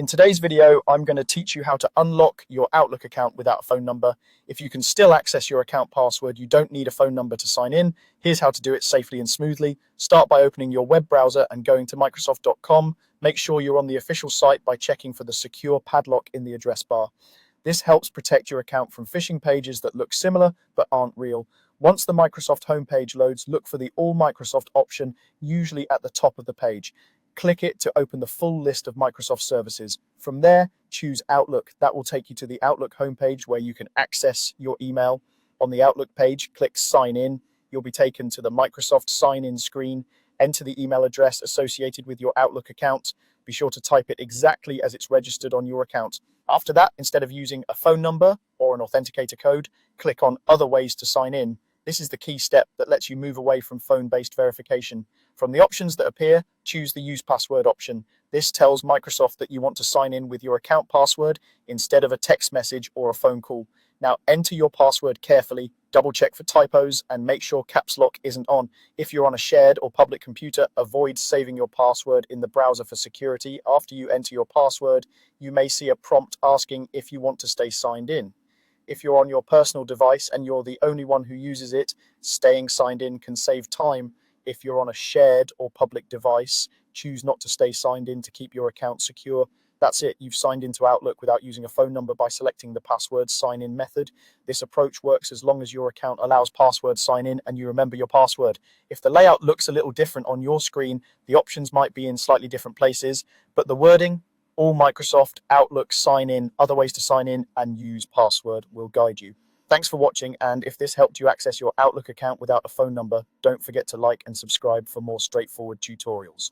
In today's video, I'm going to teach you how to unlock your Outlook account without a phone number. If you can still access your account password, you don't need a phone number to sign in. Here's how to do it safely and smoothly. Start by opening your web browser and going to Microsoft.com. Make sure you're on the official site by checking for the secure padlock in the address bar. This helps protect your account from phishing pages that look similar but aren't real. Once the Microsoft homepage loads, look for the All Microsoft option, usually at the top of the page. Click it to open the full list of Microsoft services. From there, choose Outlook. That will take you to the Outlook homepage where you can access your email. On the Outlook page, click Sign In. You'll be taken to the Microsoft Sign In screen. Enter the email address associated with your Outlook account. Be sure to type it exactly as it's registered on your account. After that, instead of using a phone number or an authenticator code, click on Other Ways to Sign In. This is the key step that lets you move away from phone-based verification. From the options that appear, choose the Use Password option. This tells Microsoft that you want to sign in with your account password instead of a text message or a phone call. Now enter your password carefully, double check for typos, and make sure caps lock isn't on. If you're on a shared or public computer, avoid saving your password in the browser for security. After you enter your password, you may see a prompt asking if you want to stay signed in. If you're on your personal device and you're the only one who uses it, staying signed in can save time. If you're on a shared or public device, choose not to stay signed in to keep your account secure. That's it, you've signed into Outlook without using a phone number by selecting the password sign-in method. This approach works as long as your account allows password sign-in and you remember your password. If the layout looks a little different on your screen, the options might be in slightly different places, but the wording, All Microsoft, Outlook, sign in, other ways to sign in, and use password will guide you. Thanks for watching, and if this helped you access your Outlook account without a phone number, don't forget to like and subscribe for more straightforward tutorials.